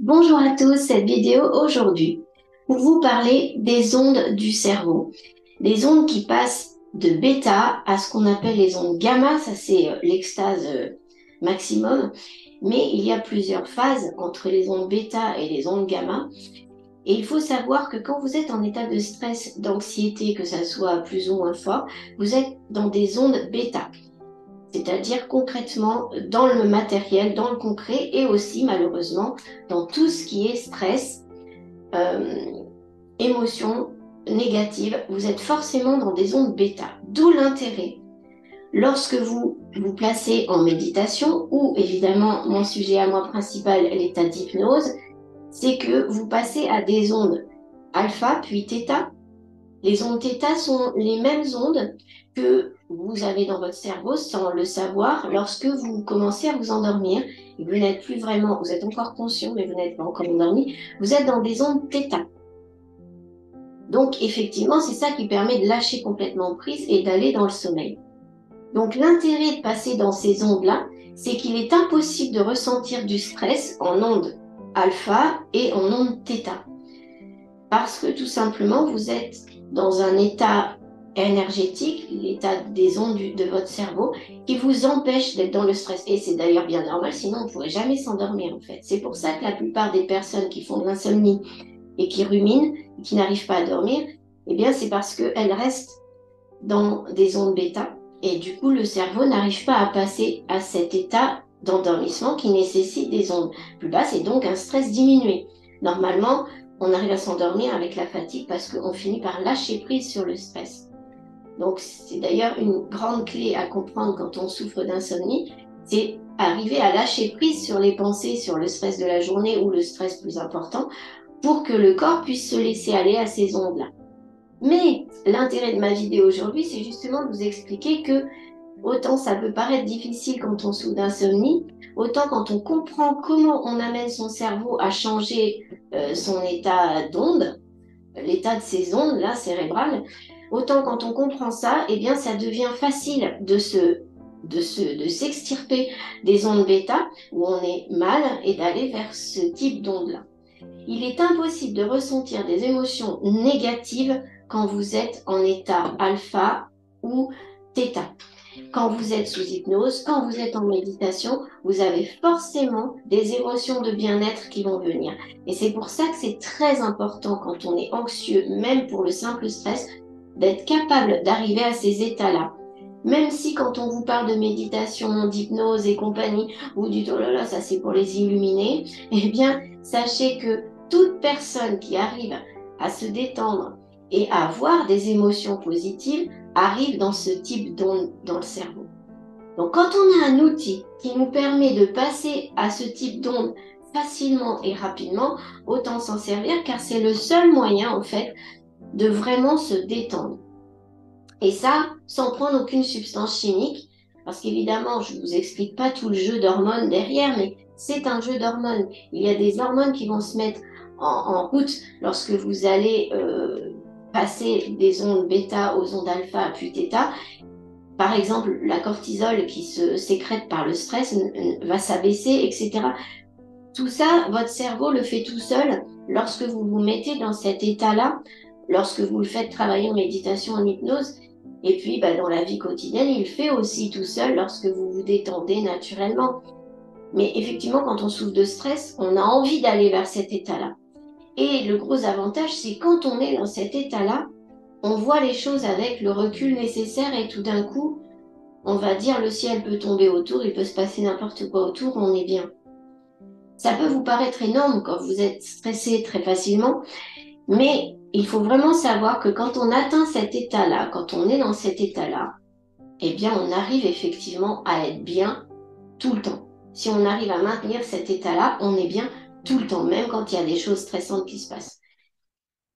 Bonjour à tous, cette vidéo aujourd'hui pour vous parler des ondes du cerveau, des ondes qui passent de bêta à ce qu'on appelle les ondes gamma, ça c'est l'extase maximum, mais il y a plusieurs phases entre les ondes bêta et les ondes gamma. Et il faut savoir que quand vous êtes en état de stress, d'anxiété, que ça soit plus ou moins fort, vous êtes dans des ondes bêta. C'est-à-dire concrètement dans le matériel, dans le concret et aussi malheureusement dans tout ce qui est stress, euh, émotions négatives, vous êtes forcément dans des ondes bêta. D'où l'intérêt, lorsque vous vous placez en méditation, ou évidemment mon sujet à moi principal, l'état d'hypnose, c'est que vous passez à des ondes alpha puis theta. Les ondes θ sont les mêmes ondes que vous avez dans votre cerveau sans le savoir lorsque vous commencez à vous endormir. Et vous n'êtes plus vraiment, vous êtes encore conscient, mais vous n'êtes pas encore endormi. Vous êtes dans des ondes θ. Donc effectivement, c'est ça qui permet de lâcher complètement prise et d'aller dans le sommeil. Donc l'intérêt de passer dans ces ondes-là, c'est qu'il est impossible de ressentir du stress en ondes alpha et en ondes θ. Parce que tout simplement, vous êtes dans un état énergétique, l'état des ondes de votre cerveau, qui vous empêche d'être dans le stress. Et c'est d'ailleurs bien normal, sinon on ne pourrait jamais s'endormir en fait. C'est pour ça que la plupart des personnes qui font de l'insomnie et qui ruminent, et qui n'arrivent pas à dormir, eh bien c'est parce qu'elles restent dans des ondes bêta. Et du coup, le cerveau n'arrive pas à passer à cet état d'endormissement qui nécessite des ondes plus basses et donc un stress diminué. Normalement, on arrive à s'endormir avec la fatigue parce qu'on finit par lâcher prise sur le stress. Donc c'est d'ailleurs une grande clé à comprendre quand on souffre d'insomnie, c'est arriver à lâcher prise sur les pensées, sur le stress de la journée ou le stress plus important, pour que le corps puisse se laisser aller à ces ondes-là. Mais l'intérêt de ma vidéo aujourd'hui, c'est justement de vous expliquer que autant ça peut paraître difficile quand on souffre d'insomnie, autant quand on comprend comment on amène son cerveau à changer son état d'onde, l'état de ces ondes là cérébrales, autant quand on comprend ça, eh bien ça devient facile de s'extirper des ondes bêta où on est mal et d'aller vers ce type d'onde là. Il est impossible de ressentir des émotions négatives quand vous êtes en état alpha ou θ. Quand vous êtes sous hypnose, quand vous êtes en méditation, vous avez forcément des émotions de bien-être qui vont venir. Et c'est pour ça que c'est très important quand on est anxieux, même pour le simple stress, d'être capable d'arriver à ces états-là. Même si quand on vous parle de méditation, d'hypnose et compagnie, vous dites oh là là, ça c'est pour les illuminés, eh bien sachez que toute personne qui arrive à se détendre et à avoir des émotions positives arrive dans ce type d'onde dans le cerveau. Donc quand on a un outil qui nous permet de passer à ce type d'onde facilement et rapidement, autant s'en servir car c'est le seul moyen en fait de vraiment se détendre. Et ça, sans prendre aucune substance chimique, parce qu'évidemment, je ne vous explique pas tout le jeu d'hormones derrière, mais c'est un jeu d'hormones. Il y a des hormones qui vont se mettre en route lorsque vous allez passer des ondes bêta aux ondes alpha puis θ. Par exemple, la cortisol qui se sécrète par le stress va s'abaisser, etc. Tout ça, votre cerveau le fait tout seul lorsque vous vous mettez dans cet état-là, lorsque vous le faites travailler en méditation, en hypnose. Et puis, dans la vie quotidienne, il fait aussi tout seul lorsque vous vous détendez naturellement. Mais effectivement, quand on souffre de stress, on a envie d'aller vers cet état-là. Et le gros avantage, c'est quand on est dans cet état-là, on voit les choses avec le recul nécessaire et tout d'un coup, on va dire le ciel peut tomber autour, il peut se passer n'importe quoi autour, on est bien. Ça peut vous paraître énorme quand vous êtes stressé très facilement, mais il faut vraiment savoir que quand on atteint cet état-là, quand on est dans cet état-là, eh bien on arrive effectivement à être bien tout le temps. Si on arrive à maintenir cet état-là, on est bien tout le temps, même quand il y a des choses stressantes qui se passent.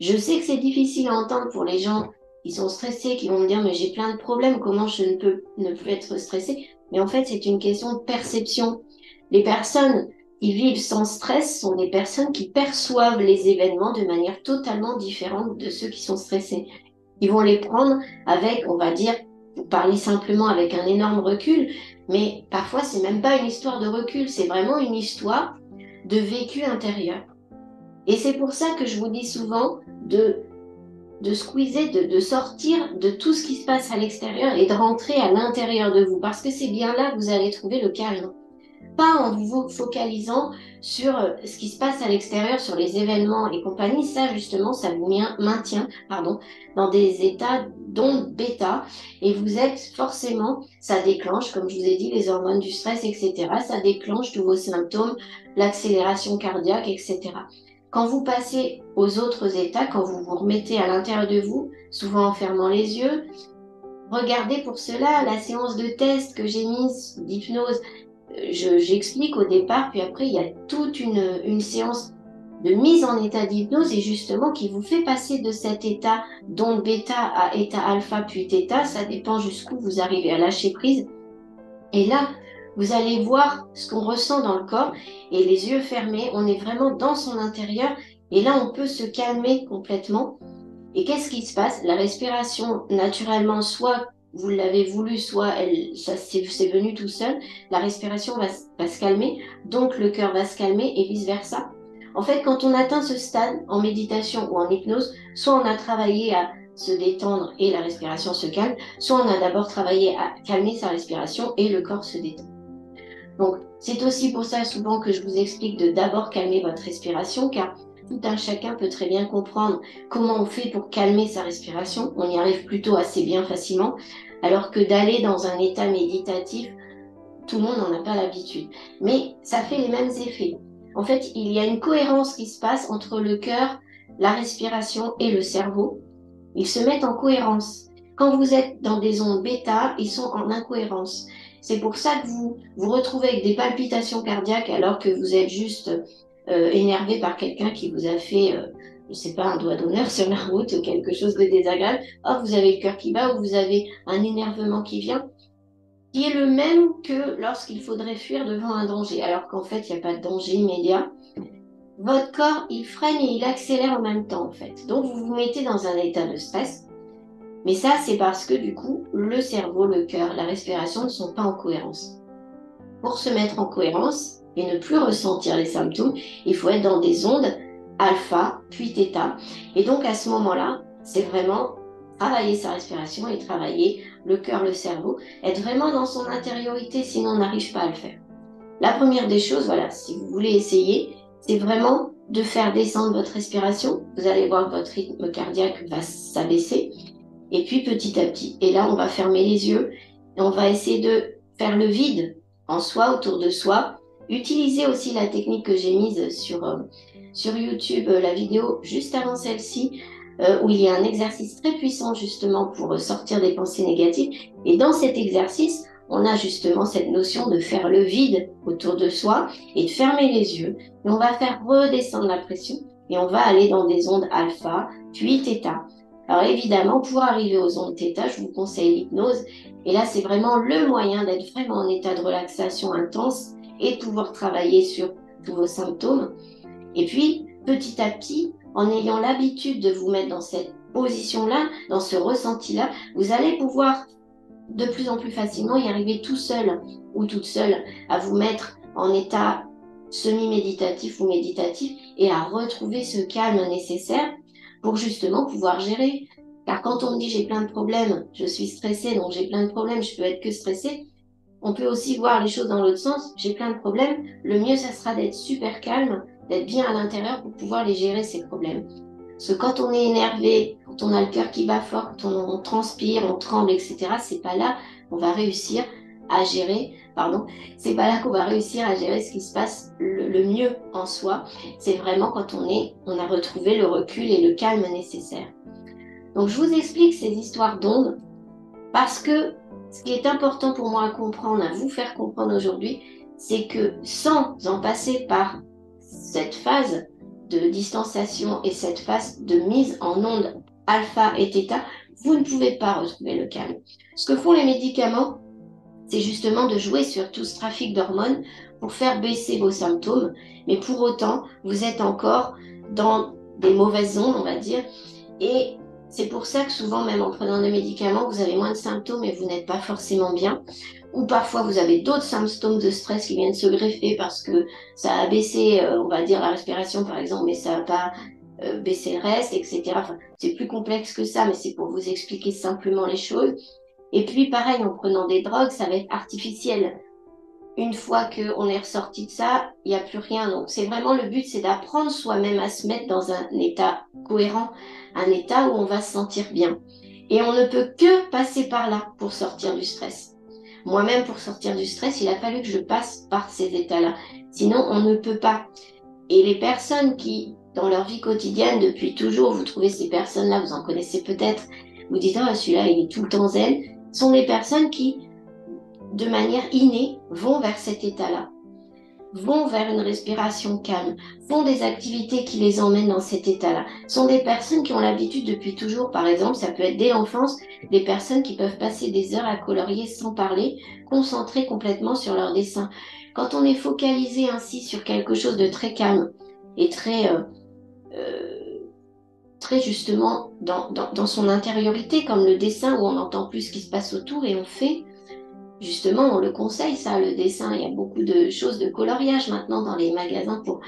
Je sais que c'est difficile à entendre pour les gens qui sont stressés, qui vont me dire mais j'ai plein de problèmes, comment je ne peux ne plus être stressé? Mais en fait, c'est une question de perception. Les personnes qui vivent sans stress sont des personnes qui perçoivent les événements de manière totalement différente de ceux qui sont stressés. Ils vont les prendre avec, on va dire, vous parlez simplement avec un énorme recul, mais parfois c'est même pas une histoire de recul, c'est vraiment une histoire de vécu intérieur. Et c'est pour ça que je vous dis souvent de squeezer, de sortir de tout ce qui se passe à l'extérieur et de rentrer à l'intérieur de vous, parce que c'est bien là que vous allez trouver le calme. Pas en vous focalisant sur ce qui se passe à l'extérieur, sur les événements et compagnie. Ça, justement, ça vous maintient dans des états d'onde bêta. Et vous êtes forcément, ça déclenche, comme je vous ai dit, les hormones du stress, etc. Ça déclenche tous vos symptômes, l'accélération cardiaque, etc. Quand vous passez aux autres états, quand vous vous remettez à l'intérieur de vous, souvent en fermant les yeux, regardez pour cela la séance de test que j'ai mise d'hypnose. J'explique au départ, puis après, il y a toute une séance de mise en état d'hypnose et justement qui vous fait passer de cet état d'onde bêta à état alpha puis theta. Ça dépend jusqu'où vous arrivez à lâcher prise. Et là, vous allez voir ce qu'on ressent dans le corps et les yeux fermés, on est vraiment dans son intérieur et là, on peut se calmer complètement. Et qu'est-ce qui se passe? La respiration, naturellement, soit vous l'avez voulu, soit c'est venu tout seul, la respiration va se calmer, donc le cœur va se calmer et vice-versa. En fait, quand on atteint ce stade en méditation ou en hypnose, soit on a travaillé à se détendre et la respiration se calme, soit on a d'abord travaillé à calmer sa respiration et le corps se détend. Donc, c'est aussi pour ça souvent que je vous explique de d'abord calmer votre respiration, car tout un chacun peut très bien comprendre comment on fait pour calmer sa respiration. On y arrive plutôt assez bien facilement, alors que d'aller dans un état méditatif, tout le monde n'en a pas l'habitude. Mais ça fait les mêmes effets. En fait, il y a une cohérence qui se passe entre le cœur, la respiration et le cerveau. Ils se mettent en cohérence. Quand vous êtes dans des ondes bêta, ils sont en incohérence. C'est pour ça que vous vous retrouvez avec des palpitations cardiaques alors que vous êtes juste énervé par quelqu'un qui vous a fait, je ne sais pas, un doigt d'honneur sur la route ou quelque chose de désagréable. Hop, vous avez le cœur qui bat ou vous avez un énervement qui vient, qui est le même que lorsqu'il faudrait fuir devant un danger, alors qu'en fait, il n'y a pas de danger immédiat. Votre corps, il freine et il accélère en même temps, en fait. Donc, vous vous mettez dans un état de stress. Mais ça, c'est parce que, du coup, le cerveau, le cœur, la respiration ne sont pas en cohérence. Pour se mettre en cohérence et ne plus ressentir les symptômes, il faut être dans des ondes alpha, puis theta. Et donc, à ce moment-là, c'est vraiment travailler sa respiration et travailler le cœur, le cerveau, être vraiment dans son intériorité, sinon on n'arrive pas à le faire. La première des choses, voilà, si vous voulez essayer, c'est vraiment de faire descendre votre respiration. Vous allez voir que votre rythme cardiaque va s'abaisser. Et puis petit à petit, et là on va fermer les yeux et on va essayer de faire le vide en soi, autour de soi. Utilisez aussi la technique que j'ai mise sur YouTube, la vidéo juste avant celle-ci, où il y a un exercice très puissant justement pour sortir des pensées négatives. Et dans cet exercice, on a justement cette notion de faire le vide autour de soi et de fermer les yeux. Et on va faire redescendre la pression et on va aller dans des ondes alpha, puis theta. Alors évidemment, pour arriver aux ondes theta, je vous conseille l'hypnose. Et là, c'est vraiment le moyen d'être vraiment en état de relaxation intense et de pouvoir travailler sur tous vos symptômes. Et puis, petit à petit, en ayant l'habitude de vous mettre dans cette position-là, dans ce ressenti-là, vous allez pouvoir de plus en plus facilement y arriver tout seul ou toute seule à vous mettre en état semi-méditatif ou méditatif et à retrouver ce calme nécessaire pour justement pouvoir gérer. Car quand on me dit j'ai plein de problèmes, je suis stressée, donc j'ai plein de problèmes, je peux être que stressée, on peut aussi voir les choses dans l'autre sens. J'ai plein de problèmes, le mieux ça sera d'être super calme, d'être bien à l'intérieur pour pouvoir les gérer ces problèmes. Parce que quand on est énervé, quand on a le cœur qui bat fort, quand on transpire, on tremble, etc., c'est pas là qu'on va réussir à gérer, c'est pas là qu'on va réussir à gérer ce qui se passe le mieux en soi. C'est vraiment quand on a retrouvé le recul et le calme nécessaire. Donc je vous explique ces histoires d'ondes parce que ce qui est important pour moi à comprendre, à vous faire comprendre aujourd'hui, c'est que sans en passer par cette phase de distanciation et cette phase de mise en onde alpha et theta, vous ne pouvez pas retrouver le calme. Ce que font les médicaments, c'est justement de jouer sur tout ce trafic d'hormones pour faire baisser vos symptômes, mais pour autant, vous êtes encore dans des mauvaises ondes, on va dire, et c'est pour ça que souvent, même en prenant des médicaments, vous avez moins de symptômes et vous n'êtes pas forcément bien. ou parfois vous avez d'autres symptômes de stress qui viennent se greffer parce que ça a baissé, on va dire, la respiration par exemple, mais ça n'a pas baissé le reste, etc. Enfin, c'est plus complexe que ça, mais c'est pour vous expliquer simplement les choses. Et puis pareil, en prenant des drogues, ça va être artificiel. Une fois qu'on est ressorti de ça, il n'y a plus rien. Donc c'est vraiment le but, c'est d'apprendre soi-même à se mettre dans un état cohérent, un état où on va se sentir bien. Et on ne peut que passer par là pour sortir du stress. Moi-même, pour sortir du stress, il a fallu que je passe par ces états-là. Sinon, on ne peut pas. Et les personnes qui, dans leur vie quotidienne, depuis toujours, vous trouvez ces personnes-là, vous en connaissez peut-être, vous dites, ah, celui-là, il est tout le temps zen, sont des personnes qui, de manière innée, vont vers cet état-là, vont vers une respiration calme, font des activités qui les emmènent dans cet état-là. Sont des personnes qui ont l'habitude depuis toujours, par exemple, ça peut être dès l'enfance, des personnes qui peuvent passer des heures à colorier sans parler, concentrées complètement sur leur dessin. Quand on est focalisé ainsi sur quelque chose de très calme et très justement dans son intériorité, comme le dessin où on n'entend plus ce qui se passe autour et on fait, justement, on le conseille, ça, le dessin. Il y a beaucoup de choses de coloriage maintenant dans les magasins pour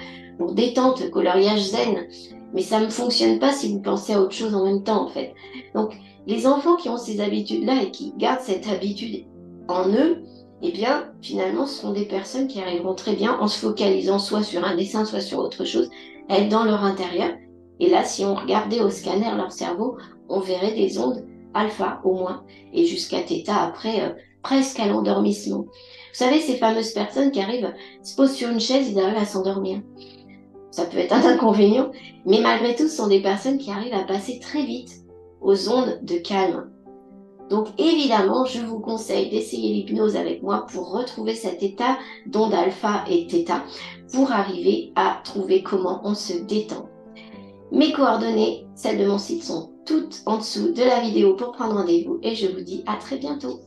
détente, coloriage zen. Mais ça ne fonctionne pas si vous pensez à autre chose en même temps, en fait. Donc, les enfants qui ont ces habitudes-là et qui gardent cette habitude en eux, eh bien, finalement, ce sont des personnes qui arriveront très bien en se focalisant soit sur un dessin, soit sur autre chose, à être dans leur intérieur. Et là, si on regardait au scanner leur cerveau, on verrait des ondes alpha au moins, et jusqu'à θ après, presque à l'endormissement. Vous savez, ces fameuses personnes qui arrivent, se posent sur une chaise, ils arrivent à s'endormir. Ça peut être un inconvénient, mais malgré tout, ce sont des personnes qui arrivent à passer très vite aux ondes de calme. Donc évidemment, je vous conseille d'essayer l'hypnose avec moi pour retrouver cet état d'onde alpha et θ, pour arriver à trouver comment on se détend. Mes coordonnées, celles de mon site, sont toutes en dessous de la vidéo pour prendre rendez-vous et je vous dis à très bientôt.